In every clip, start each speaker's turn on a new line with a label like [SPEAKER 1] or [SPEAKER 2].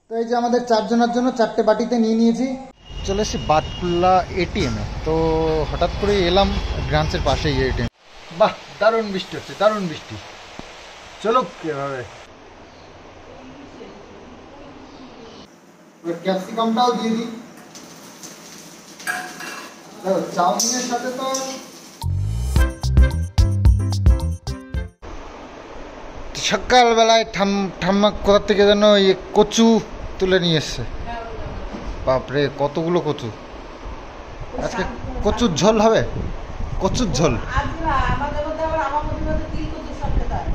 [SPEAKER 1] তো এই যে আমাদের চারজনের জন্য 4টে বাটিতে নিয়ে নিয়েছি। চলে এসেছি বাটকুল্লা এটিএমে। তো হঠাৎ করে এলাম ব্রাঞ্চের পাশেই এটিএম। বাহ, দারুণ বৃষ্টি হচ্ছে, দারুণ বৃষ্টি। চলো এভাবে ক্যাপসিকামটাও দিয়ে দিই। চাউমিনের সাথে তো সকালবেলায় ঠাম্মা কোথা থেকে যেন কচু তুলে নিয়ে এসছে। বাপরে, কতগুলো কচু! আজকে কচুর ঝোল হবে, কচুর ঝোল।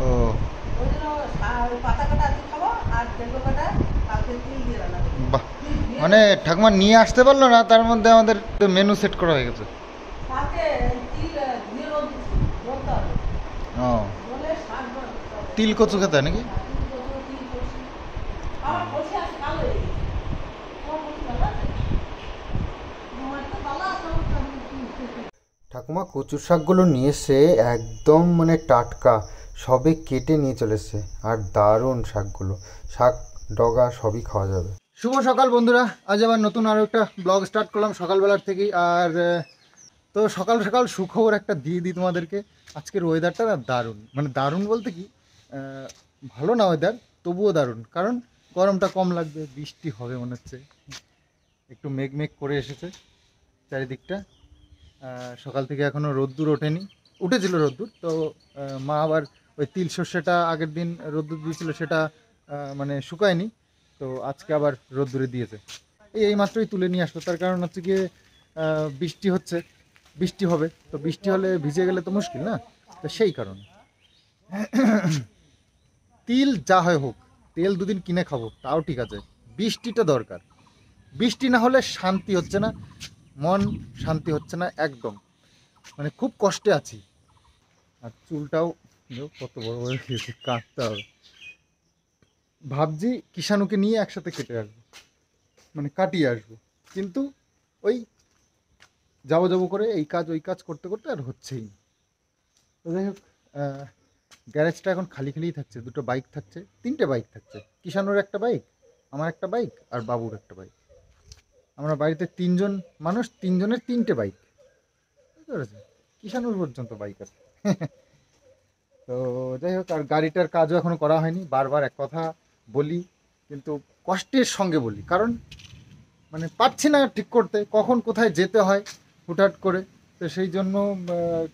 [SPEAKER 1] ও বাহ, মানে ঠাকুমা নিয়ে আসতে পারলো না, তার মধ্যে আমাদের মেনু সেট করা হয়ে গেছে। ও, তিল কচু খেতে হয় নাকি? ঠাকুমা কচুর শাকগুলো নিয়ে এসে একদম মানে টাটকা, সবে কেটে নিয়ে চলে এসছে। আর দারুণ শাকগুলো, শাক ডগা সবই খাওয়া যাবে। শুভ সকাল বন্ধুরা, আজ আবার নতুন আরও একটা ব্লগ স্টার্ট করলাম সকালবেলার থেকেই। আর তো সকাল সকাল সুখবর একটা দিয়ে দিই তোমাদেরকে। আজকের ওয়েদারটা না দারুণ, মানে দারুণ বলতে কি, ভালো না ওয়েদার, তবুও দারুণ। কারণ গরমটা কম লাগবে, বৃষ্টি হবে মনে হচ্ছে। একটু মেঘ মেঘ করে এসেছে চারিদিকটা। সকাল থেকে এখনও রোদ্দুর ওঠেনি, উঠেছিল রোদ্দুর। তো মা আবার ওই তিল সর্ষেটা আগের দিন রোদ্দুর দিয়েছিল, সেটা মানে শুকায়নি। তো আজকে আবার রোদ্দুরে দিয়েছে। এই মাত্রই তুলে নিয়ে আসলো। তার কারণ হচ্ছে গিয়ে বৃষ্টি হচ্ছে, বৃষ্টি হবে, তো বৃষ্টি হলে ভিজে গেলে তো মুশকিল না। তো সেই কারণে তিল যা হয় হোক, তেল দুদিন কিনে খাবো তাও ঠিক আছে, বৃষ্টিটা দরকার। বৃষ্টি না হলে শান্তি হচ্ছে না, মন শান্তি হচ্ছে না একদম, মানে খুব কষ্টে আছি। আর চুলটাও কত বড় বড় হয়েছে, কাটতে হবে। ভাবছি কিষাণুকে নিয়ে একসাথে কেটে আসবো, মানে কাটিয়ে আসবো, কিন্তু ওই যাবো যাবো করে এই কাজ ওই কাজ করতে করতে আর হচ্ছেই না। তো যাই হোক, গ্যারেজটা এখন খালি খালিই থাকছে। দুটো বাইক থাকছে, 3টে বাইক থাকছে। কিষাণুর একটা বাইক, আমার একটা বাইক, আর বাবুর একটা বাইক। আমরা বাড়িতে 3জন মানুষ, 3জনের 3টে বাইক, বুঝতে পেরেছো? কিষাণুর পর্যন্ত বাইক আছে। তো যাই হোক, আর গাড়িটার কাজও এখনো করা হয়নি। বারবার এক কথা বলি, কিন্তু কষ্টের সঙ্গে বলি, কারণ মানে পারছি না ঠিক করতে, কখন কোথায় যেতে হয় হুটহাট করে। তো সেই জন্য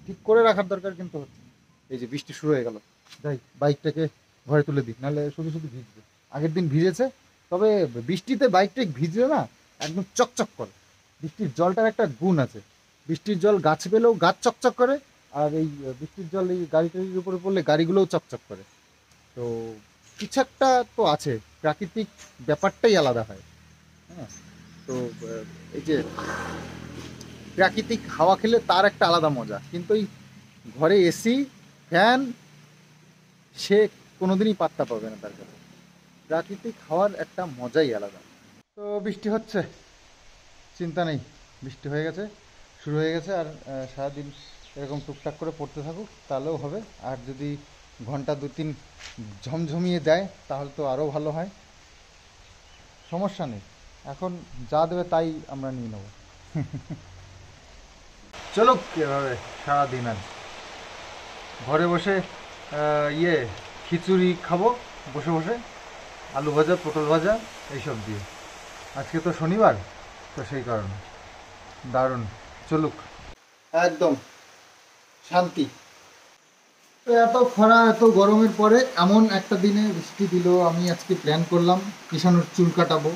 [SPEAKER 1] ঠিক করে রাখার দরকার, কিন্তু হচ্ছে না। এই যে বৃষ্টি শুরু হয়ে গেল, যাই বাইকটাকে ঘরে তুলে দিই, নাহলে শুধু শুধু ভিজবে। আগের দিন ভিজেছে, তবে বৃষ্টিতে বাইকটা ভিজলে না একদম চকচক করে। বৃষ্টির জলটার একটা গুণ আছে, বৃষ্টির জল গাছ পেলেও গাছ চকচক করে, আর এই বৃষ্টির জল এই গাড়িটারির উপরে পড়লে গাড়িগুলোও চকচক করে। তো কিছু একটা তো আছে, প্রাকৃতিক ব্যাপারটাই আলাদা হয়। হ্যাঁ, তো এই যে প্রাকৃতিক হাওয়া খেলে তার একটা আলাদা মজা, কিন্তু এই ঘরে এসি ফ্যান সে কোনোদিনই পাত্তা পাবে না তার কাছে। প্রাকৃতিক হাওয়ার একটা মজাই আলাদা। তো বৃষ্টি হচ্ছে, চিন্তা নেই, বৃষ্টি হয়ে গেছে, শুরু হয়ে গেছে। আর সারাদিন এরকম টুকটাক করে পড়তে থাকুক তাহলেও হবে। আর যদি ঘন্টা 2-3 ঝমঝমিয়ে দেয় তাহলে তো আরও ভালো হয়, সমস্যা নেই। এখন যা দেবে তাই আমরা নিয়ে নেব। চলো এভাবে সারাদিন আজ ঘরে বসে খিচুড়ি খাবো বসে বসে, আলু ভাজা, পটল ভাজা, এইসব দিয়ে। আজকে তো শনিবার, তো সেই কারণে দারুণ। চলুক, একদম শান্তি। তো এত খরা এত গরমের পরে এমন একটা দিনে বৃষ্টি দিল। আমি আজকে প্ল্যান করলাম কিষাণুর চুল কাটাবো,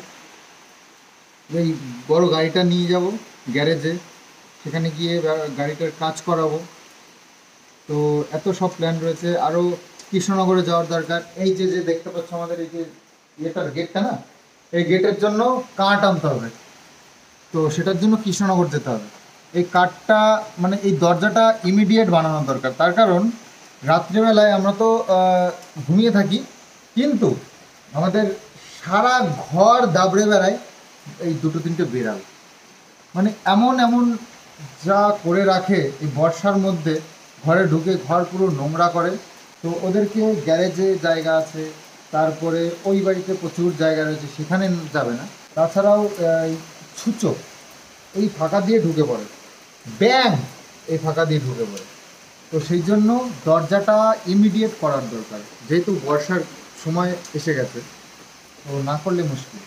[SPEAKER 1] এই বড় গাড়িটা নিয়ে যাব গ্যারেজে, সেখানে গিয়ে গাড়িটার কাজ করাবো। তো এত সব প্ল্যান রয়েছে। আরও কৃষ্ণনগরে যাওয়ার দরকার। এই যে যে দেখতে পাচ্ছ আমাদের এই যে ইয়েটার গেটটা না, এই গেটের জন্য কাঠ আনতে হবে। তো সেটার জন্য কৃষ্ণনগর যেতে হবে। এই কাঠটা মানে এই দরজাটা ইমিডিয়েট বানানো দরকার। তার কারণ রাত্রিবেলায় আমরা তো ঘুমিয়ে থাকি, কিন্তু আমাদের সারা ঘর দাবড়ে বেড়ায় এই 2-3টে বিড়াল। মানে এমন এমন যা করে রাখে এই বর্ষার মধ্যে, ঘরে ঢুকে ঘর পুরো নোংরা করে। তো ওদেরকে গ্যারেজে জায়গা আছে, তারপরে ওই বাড়িতে প্রচুর জায়গা রয়েছে, সেখানে যাবে না। তাছাড়াও এই ছুঁচো এই ফাঁকা দিয়ে ঢুকে পড়ে, ব্যাং এই ফাঁকা দিয়ে ঢুকে পড়ে। তো সেই জন্য দরজাটা ইমিডিয়েট করার দরকার, যেহেতু বর্ষার সময় এসে গেছে, তো না করলে মুশকিল।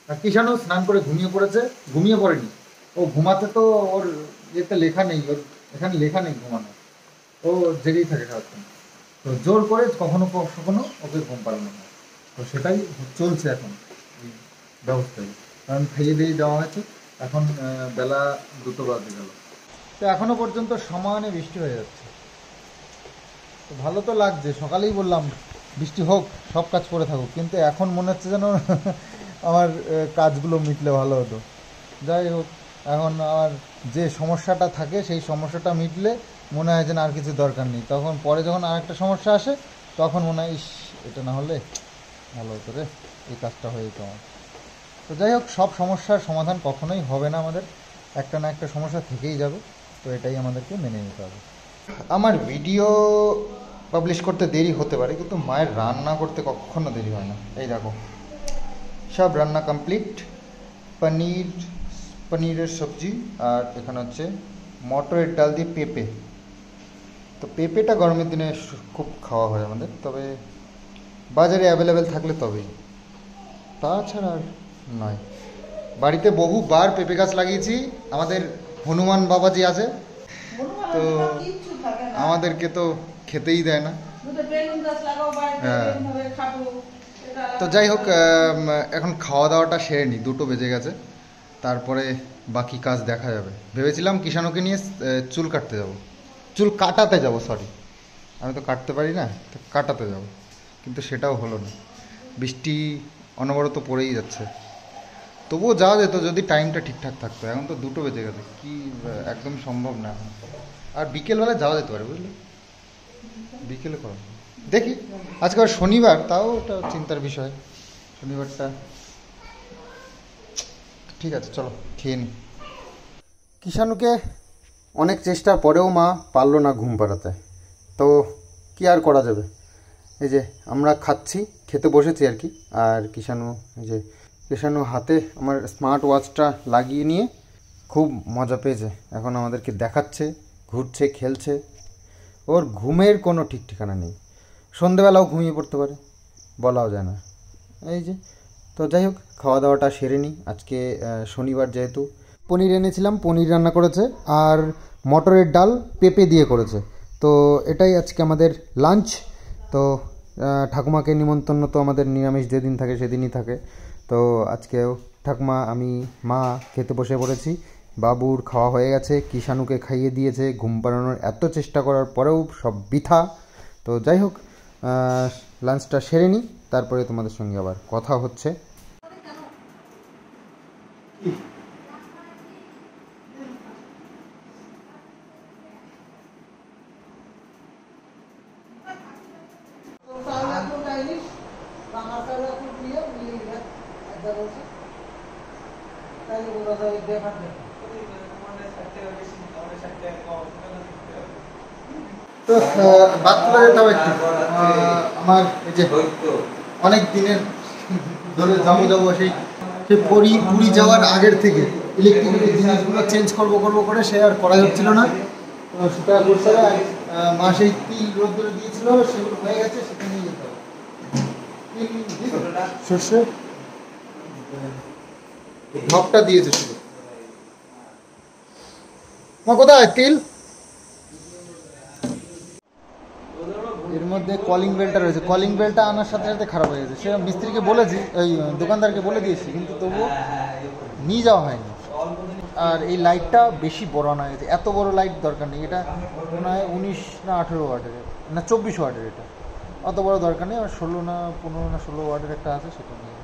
[SPEAKER 1] আর কিষানও স্নান করে ঘুমিয়ে পড়েছে, ঘুমিয়ে পড়েনি, ও ঘুমাতে তো ওর ইয়েতে লেখা নেই, ওর এখানে লেখা নেই ঘুমানো, ও জেগেই থাকে সারাক্ষণ। তো জোর করে কখনো কখনো ওকে ঘুম পাড়ানো হয়, তো সেটাই চলছে এখন এই ব্যবস্থায়। কারণ খাইয়ে দিয়ে দেওয়া হয়েছে, এখন বেলা 2টো বাজে গেল, তো এখনো পর্যন্ত সমানে বৃষ্টি হয়ে যাচ্ছে। তো ভালো তো লাগছে, সকালেই বললাম বৃষ্টি হোক, সব কাজ করে থাকুক, কিন্তু এখন মনে হচ্ছে যেন আমার কাজগুলো মিটলে ভালো হতো। যাই হোক, এখন আমার যে সমস্যাটা থাকে সেই সমস্যাটা মিটলে মনে হয় যেন আর কিছু দরকার নেই। তখন পরে যখন আর একটা সমস্যা আসে তখন মনে হয়, ইস এটা না হলে ভালো হতো রে, এই কাজটা হয়ে যেত আমার। তো যাই হোক, সব সমস্যার সমাধান কখনোই হবে না আমাদের, একটা না একটা সমস্যা থেকেই যাবে, তো এটাই আমাদেরকে মেনে নিতে হবে। আমার ভিডিও পাবলিশ করতে দেরি হতে পারে, কিন্তু মায়ের রান্না করতে কখনো দেরি হয় না। এই দেখো, সব রান্না কমপ্লিট। পনিরের সবজি, আর এখানে হচ্ছে মটরের ডাল দিয়ে পেঁপে। তো পেঁপেটা গরমের দিনে খুব খাওয়া হয় আমাদের, তবে বাজারে অ্যাভেলেবেল থাকলে তবেই, তাছাড়া আর নয়। বাড়িতে বহুবার পেঁপে গাছ লাগিয়েছি, আমাদের হনুমান বাবাজি আছে, তো আমাদেরকে তো খেতেই দেয় না। হ্যাঁ, তো যাই হোক, এখন খাওয়া দাওয়াটা সেরে নিই, 2টো বেজে গেছে, তারপরে বাকি কাজ দেখা যাবে। ভেবেছিলাম কিষাণুকে নিয়ে চুল কাটতে যাব, চুল কাটাতে যাব, সরি, আমি তো কাটতে পারি না, তো কাটাতে যাব, কিন্তু সেটাও হলো না, বৃষ্টি অনবরত পড়েই যাচ্ছে। তবুও যাওয়া যেত যদি টাইমটা ঠিকঠাক থাকতো, এখন তো 2টো বেজে গেছে, কি একদম সম্ভব না এখন। আর বিকেলবেলায় যাওয়া যেতে পারে, বুঝলি, বিকেলে করো, দেখি। আজকে আর শনিবার, তাও ওটা চিন্তার বিষয়, শনিবারটা। ঠিক আছে, চলো খেয়ে নিই। কিষাণুকে অনেক চেষ্টার পরেও মা পারলো না ঘুম পাড়াতে, তো কি আর করা যাবে। এই যে আমরা খাচ্ছি, খেতে বসেছি আর কি, আর কিষাণু হাতে আমার স্মার্ট ওয়াচটা লাগিয়ে নিয়ে খুব মজা পেয়েছে, এখন আমাদেরকে দেখাচ্ছে, ঘুরছে, খেলছে। ওর ঘুমের কোনো ঠিক ঠিকানা নেই, সন্ধেবেলাও ঘুমিয়ে পড়তে পারে, বলাও যায় না। এই যে, তো যাই হোক, খাওয়া দাওয়াটা সেরে নিই। আজকে শনিবার যেহেতু, পনির এনেছিলাম, পনির রান্না করেছে, আর মটরের ডাল পেঁপে দিয়ে করেছে। তো এটাই আজকে আমাদের লাঞ্চ। তো ঠাকুমাকে নিমন্ত্রণ তো আমাদের নিরামিষ যেদিন থাকে সেদিনই থাকে, তো আজকেও ঠাকুমা, আমি, মা খেতে বসে পড়েছি। বাবুর খাওয়া হয়ে গেছে, কিষাণুকে খাইয়ে দিয়েছে, ঘুম পাড়ানোর এত চেষ্টা করার পরেও সব বৃথা। তো যাই হোক, লাঞ্চটা সেরে নিই, তারপরে তোমাদের সঙ্গে আবার কথা হচ্ছে। তো বাদ তুলে যেতে হবে একটু, আমার এই যে অনেক দিনের ধরে যাবো সেই পুরী যাওয়ার আগের থেকে ইলেকট্রিকের জিনিসগুলো চেঞ্জ করবো করে সে আর করা যাচ্ছিল না। তো সেটা করতে হবে, মা সেই তিল রোদ্দুরে দিয়েছিল, সেগুলো হয়ে গেছে, সেটা নিয়ে যেতে হবে। সর্ষে ঢপটা দিয়েছে শুধু, মা কোথায় তিল? এর মধ্যে কলিং বেলটা রয়েছে, কলিং বেলটা আনার সাথে সাথে খারাপ হয়ে গেছে। সে মিস্ত্রিকে বলেছি, ওই দোকানদারকে বলে দিয়েছি, কিন্তু তবুও নিয়ে যাওয়া হয়নি। আর এই লাইটটা বেশি বড় আনা গেছে, এত বড় লাইট দরকার নেই, এটা মনে হয় 19 না 18 ওয়াটের, না 24 ওয়াটের, এটা অত বড় দরকার নেই। আর 16 না 15 না 16 ওয়াটের একটা আছে, সেটা নিয়ে।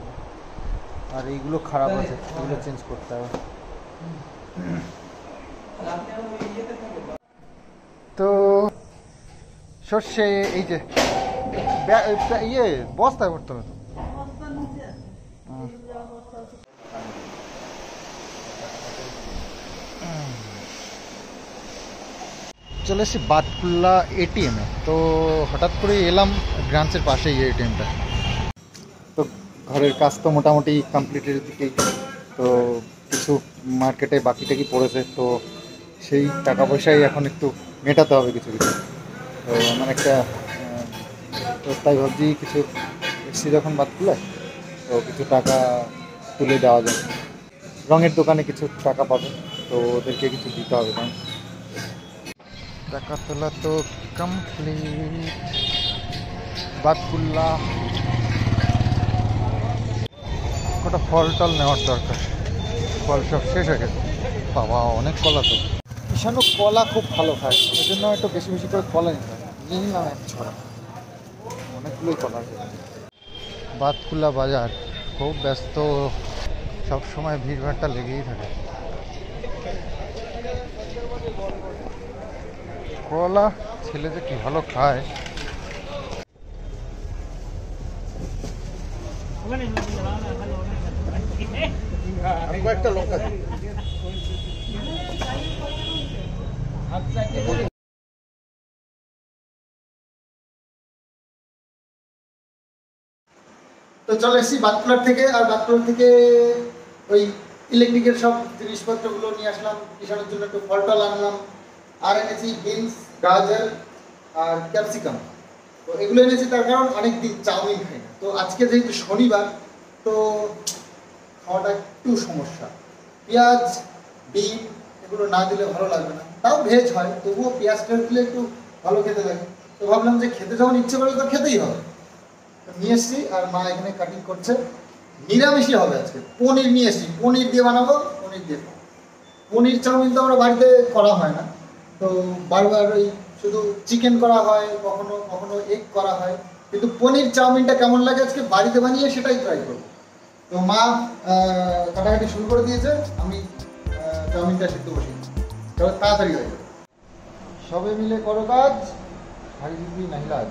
[SPEAKER 1] আর এইগুলো খারাপ আছে, এগুলো চেঞ্জ করতে হবে। তো সর্ষে এই যে বস্তায় করতে হবে। চলে এসেছি বাতকুল্লা এটিএমে। তো হঠাৎ করে এলাম ব্রাঞ্চের পাশেই এটিএমটা, ঘরের কাজ তো মোটামুটি কমপ্লিটের দিকেই। তো কিছু মার্কেটে বাকি টাকি পড়েছে, তো সেই টাকা পয়সাই এখন একটু মেটাতে হবে কিছু কিছু। তো আমার একটা তো তাই ভাবছি কিছু এসছি যখন বাদ খুলে, তো কিছু টাকা তুলে দেওয়া যায়। রঙের দোকানে কিছু টাকা পাবে, তো ওদেরকে কিছু দিতে হবে। কারণ টাকা তোলা তো কমপ্লিট, বাদ খুললা কটা ফল টল নেওয়ার দরকার। ফল সব শেষ হয়ে গেছে। বাবা অনেক কলা তো। ঈশানও কলা খুব ভালো খায়, ওই জন্য একটু বেশি বেশি করে কলা নিতে হয়। নিয়ে নিলাম এক ছড়া, অনেকগুলোই কলা আছে। বাতকুল্লা বাজার খুব ব্যস্ত, সব সময় ভিড়ভাড়টা লেগেই থাকে। কলা ছেলে যে কি ভালো খায়। কয়েকটা লঙ্কা তো চলে এসেছি বাতকুলার থেকে। আর বাতকুলার থেকে ওই ইলেকট্রিকের সব জিনিসপত্রগুলো নিয়ে আসলাম। কিষানের জন্য একটু ফল টল আনলাম। আর এনেছি বিনস, গাজর আর ক্যাপসিকাম। তো এগুলো এনেছি তার কারণ অনেক দিন চাউমিন খাই না। তো আজকে যেহেতু শনিবার, তো খাওয়াটা একটু সমস্যা। পেঁয়াজ, ডিম এগুলো না দিলে ভালো লাগবে না। তাও ভেজ হয়, তবুও পেঁয়াজ টেয়াজ দিলে একটু ভালো খেতে লাগে। তো ভাবলাম যে খেতে যখন ইচ্ছে করে তো খেতেই হবে। নিয়ে এসছি, আর মা এখানে কাটিং করছে। নিরামিষই হবে আজকে। পনির নিয়ে এসছি, পনির দিয়ে বানাবো। পনির দিয়ে পনির চাউমিন তো আমরা বাড়িতে করা হয় না, তো বারবার ওই শুধু চিকেন করা হয়, কখনো কখনো এগ করা হয়। কিন্তু পনির চাউমিনটা কেমন লাগে আজকে বাড়িতে বানিয়ে সেটাই ট্রাই করবো। তো মা কাটাকাটি শুরু করে দিয়েছে, আমি চাউমিনটা সিদ্ধ বসিয়ে তবে তাড়াতাড়ি হয়ে যাবে। সবে মিলে করো কাজ, হারি জিতবি নাহিলা আজ।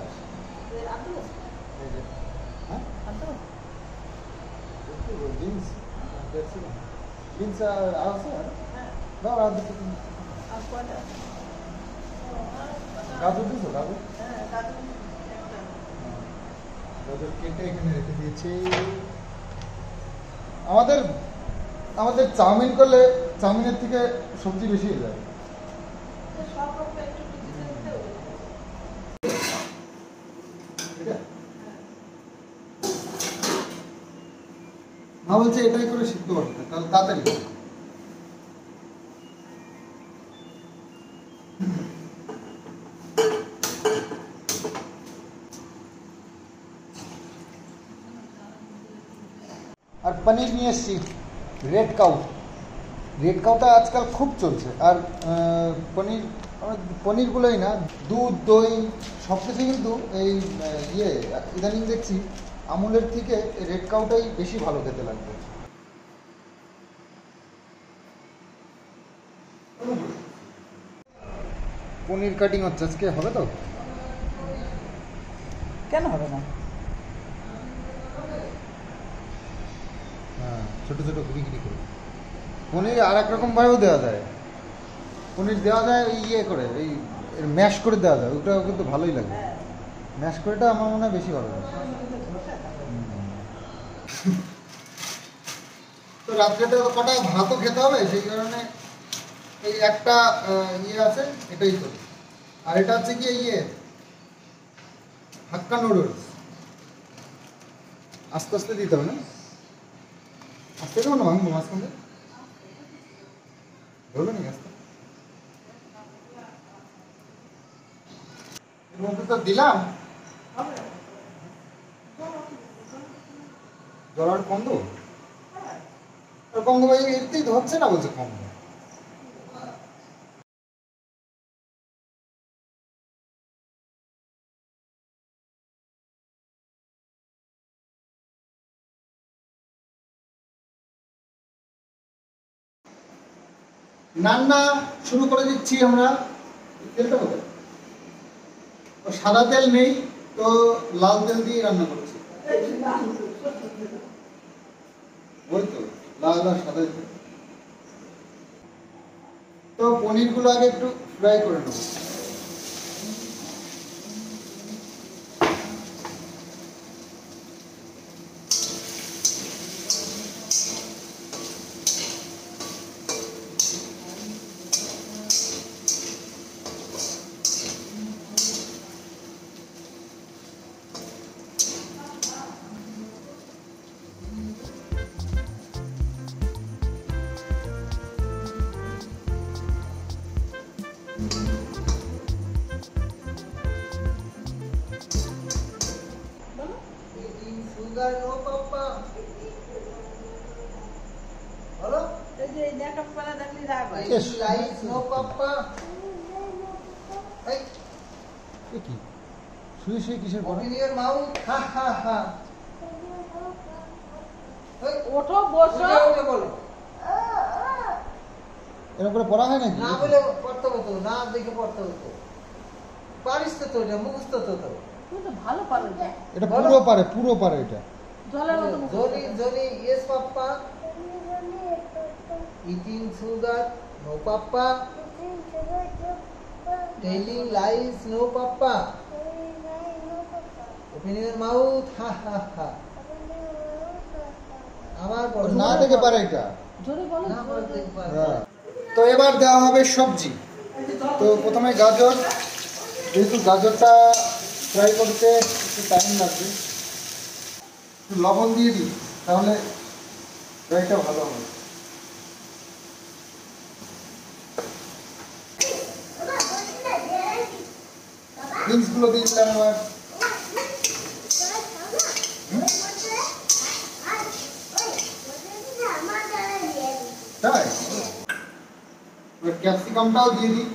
[SPEAKER 1] বিনস বিনস আছে দাও, আর দুটো গাজর দিছো? গাজর গাজর কেটে এখানে রেখে দিয়েছি। আমাদের আমাদের চাউমিন করলে চাউমিনের থেকে সবজি বেশি হয়ে যায়। মা বলছে এটাই করে সিদ্ধ করতে, তাহলে তাড়াতাড়ি। আর পনির নিয়ে এসছি, রেড কাউ। রেড কাউটা আজকাল খুব চলছে। আর পনিরগুলোই না, দুধ দই সব কিছু কিন্তু এই ইদানিং দেখছি আমুলের থেকে রেড কাউটাই বেশি ভালো খেতে লাগবে। পনির কাটিং হচ্ছে আজকে, হবে তো?
[SPEAKER 2] কেন হবে না?
[SPEAKER 1] হ্যাঁ, ছোটো ছোটো গুড়ি গুড়ি করে। পনির আর এক রকমভাবেও দেওয়া যায়। পনির দেওয়া যায় ওই করে, এই ম্যাশ করে দেওয়া যায়, ওটাও কিন্তু ভালোই লাগে। ম্যাশ করেটা আমার মনে হয় বেশি ভালো লাগে। তো রাত্রেতে কটা ভাতও খেতে হবে, সেই কারণে এই একটা আছে, এটাই তো। আর এটা হচ্ছে কি হাক্কা নুডলস। আস্তে আস্তে দিতে হবে না? আস্তে দেবো না, ভাঙবো মাঝখানে ধরবে নি আস্তে। এর মধ্যে তো দিলাম জল, আর কম দেবো? কম দেবো, এতেই ধরছে না, বলছে কম দেবো। রান্না শুরু করে দিচ্ছি আমরা। তেলটা কোথায়? সাদা তেল নেই, তো লাল তেল দিয়ে রান্না করছি। ওই তো লাল আর সাদা তেল। তো পনিরগুলো আগে একটু ফ্রাই করে নেব। সুগার নো পাপ্পা। বলো
[SPEAKER 2] এই যে মেকআপ করা দেখলি রাগ হয়।
[SPEAKER 1] লাইট নো পাপ্পা। এই কি শুয়ে শুয়ে কিসের পড়া? Open your mouth. হা হা হা।
[SPEAKER 2] ওঠো বসো।
[SPEAKER 1] ওঠে বলো। এরকম করে পড়া হয় নাকি? না বলে পড়তে হতো, না দেখে পড়তে হতো। পারিস তো এটা মুখস্থ তো।
[SPEAKER 2] তুই তো ভালো পারো এটা।
[SPEAKER 1] এটা পুরো পারে এটা।
[SPEAKER 2] জলের মতো মুখ।
[SPEAKER 1] Johnny yes papa. Eating sugar no papa. Telling lies no papa. Open your mouth. হা হা হা। আবার বলো। না দেখে পারে এটা।
[SPEAKER 2] জোরে বলো।
[SPEAKER 1] না বলতে পারে। তো এবার দেওয়া হবে সবজি। তো প্রথমে গাজর, যেহেতু গাজরটা ফ্রাই করতে একটু টাইম লাগবে, একটু লবণ দিয়ে দিই, তাহলে ফ্রাইটা ভালো হবে। বিনসগুলো দিয়ে দিলাম এবার। তাই এবার ক্যাপসিকামটাও দিয়ে দিই।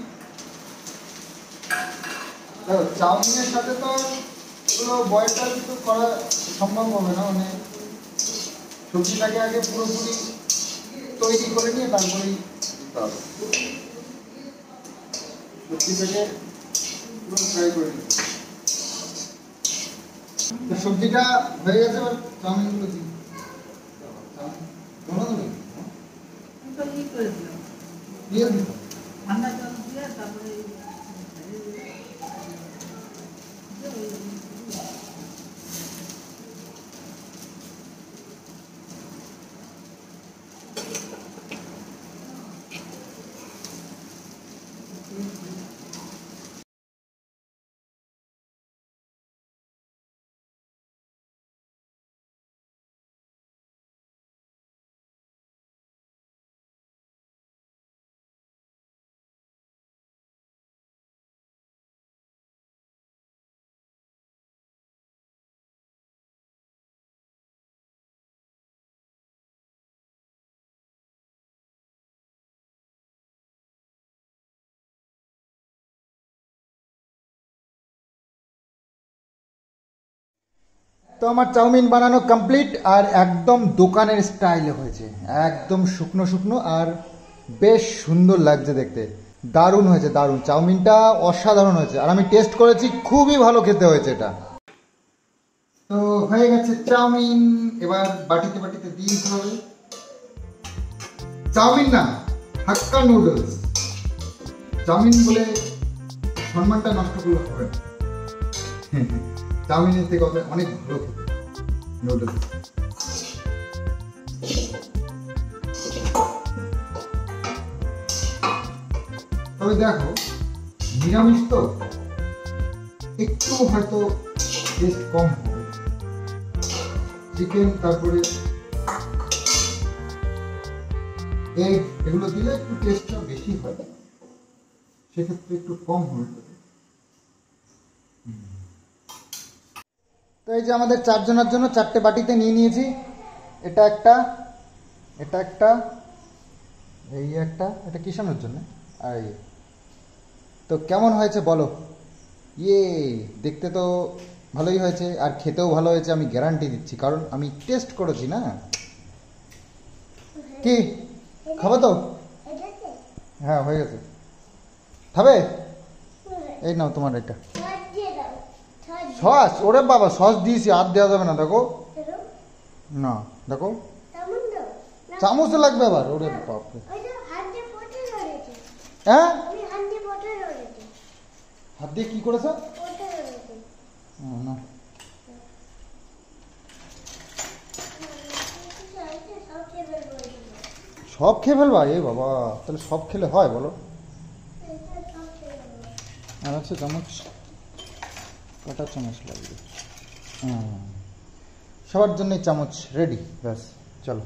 [SPEAKER 1] চাউমিনের সাথে তো এগুলো বয়েলটা কিন্তু করা সম্ভব হবে না, মানে সবজিটাকে আগে পুরোপুরি তৈরি করে নিয়ে তারপরেই দিতে হবে। সবজিটাকে পুরো ফ্রাই করে নিতে হবে। তো সবজিটা হয়ে গেছে, এবার চাউমিনগুলো দিই। দিয়ে দিই।
[SPEAKER 2] ঠান্ডা জল দিয়ে তারপরে
[SPEAKER 1] তো আমার চাউমিন বানানো কমপ্লিট, আর একদম দোকানের স্টাইলে হয়েছে, একদম শুকনো শুকনো আর বেশ সুন্দর লাগছে দেখতে। দারুণ হয়েছে, দারুণ। চাউমিনটা অসাধারণ হয়েছে, আর আমি টেস্ট করেছি, খুবই ভালো খেতে হয়েছে এটা। তো হয়ে গেছে চাউমিন, এবার বাটিতে বাটিতে দিয়ে দিতে হবে। চাউমিন না, হাক্কা নুডলস। চাউমিন বলে সম্মানটা নষ্ট করলে হবে না। চাউমিনের থেকে অনেক ভালো খেতে নুডলস। তবে দেখো, নিরামিষ তো একটু হয়তো টেস্ট কম হবে। চিকেন, তারপরে এগ, এগুলো দিলে একটু টেস্টটা বেশি হয়, সেক্ষেত্রে একটু কম হবে। তো এই যে আমাদের চারজনের জন্য 4টে বাটিতে নিয়ে নিয়েছি। এটা একটা, এটা একটা, এই একটা, এটা কিষানোর জন্য, আর এই। তো কেমন হয়েছে বলো? ইয়ে, দেখতে তো ভালোই হয়েছে, আর খেতেও ভালো হয়েছে, আমি গ্যারান্টি দিচ্ছি, কারণ আমি টেস্ট করেছি না। কি খাবো তো? হ্যাঁ হয়ে গেছে। খাবে? এই নাও তোমার এটা সস। ওরে বাবা, সস দিয়েছি, আর দেওয়া যাবে না। দেখো না, দেখো চামচ লাগবে আবার। ওরে বাপরে, হ্যাঁ হাত দিয়ে কি করেছে? না, সব খেয়ে ফেলবা? এ বাবা, তাহলে সব খেলে হয় বলো? আর আছে চামচ, কাটা চামচ লাগবে। সবার জন্যই চামচ রেডি, ব্যাস চলো।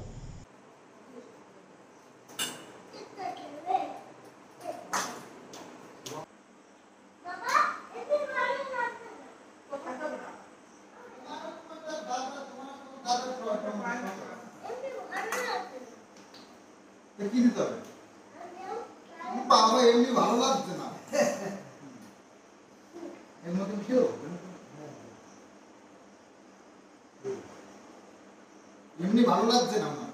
[SPEAKER 1] কি দিতে হবে? বাবা এমনি ভালো লাগছে না। এর মধ্যে খেও। এমনি ভালো লাগছে না আমার।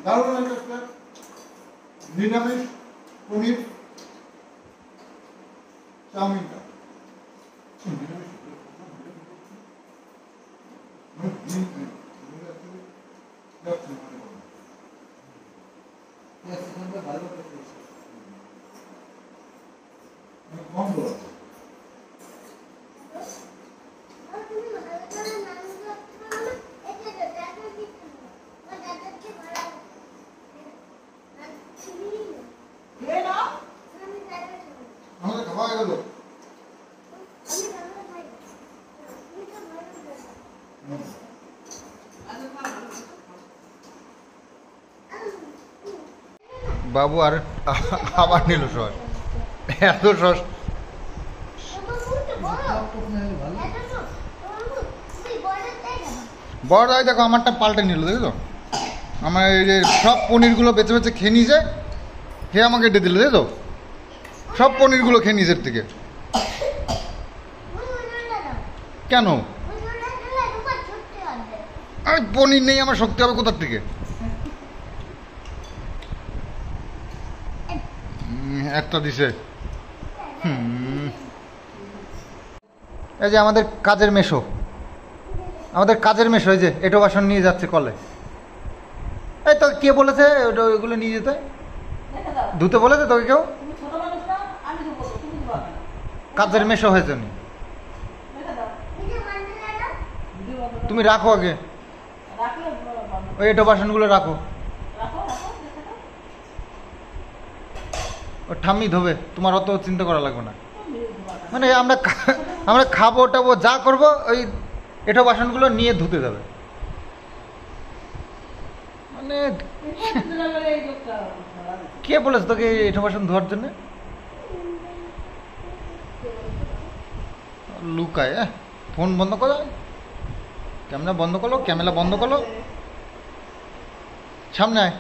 [SPEAKER 1] দারুণ একটা নিরামিষ পনির চাউমিনটা আমাদের খাওয়া গেল। বাবু আর আবার নিল সস, এত সস। বড় দাই দেখো আমারটা পাল্টে নিল, দেখো আমার এই যে সব পনিরগুলো বেছে বেছে খেয়ে নিয়েছে, খেয়ে আমাকে এটে দিল, দেখো সব পনিরগুলো খেয়ে নিয়েছে এর থেকে। কেন? আর পনির নেই, আমার শক্তি হবে কোথার থেকে? একটা দিছে। এই যে আমাদের কাজের মেশো, এই যে এটো বাসন নিয়ে যাচ্ছে কলে। এই তো কে বলেছে ওইগুলো নিয়ে যেতে?
[SPEAKER 2] রেখে দাও।
[SPEAKER 1] ধুতে বলেছে তোকে কেউ?
[SPEAKER 2] তুমি ছোট মানুষ না, আমি দেবো, তুমি দিবা না।
[SPEAKER 1] কাজের মেশো হয়েছে উনি।
[SPEAKER 2] রেখে দাও। ভিডিও বন্ধ করো।
[SPEAKER 1] তুমি রাখো আগে,
[SPEAKER 2] রাখলে বন্ধ।
[SPEAKER 1] ওই এটো বাসনগুলো রাখো।
[SPEAKER 2] রাখো, রাখো, রেখে দাও।
[SPEAKER 1] ও ঠাম্মি ধোবে, তোমার অত চিন্তা করা লাগবে না।
[SPEAKER 2] তুমি দিবা না।
[SPEAKER 1] মানে আমরা খাবো টাবো যা করবো, ওই এটো বাসনগুলো নিয়ে ধুতে যাবে। মানে
[SPEAKER 2] এই লোকটা
[SPEAKER 1] কে বলেছে তোকে এই এটো বাসন ধোয়ার জন্য? লুকায়। ফোন বন্ধ করো, ক্যামেরা বন্ধ করো, সামনে আয়।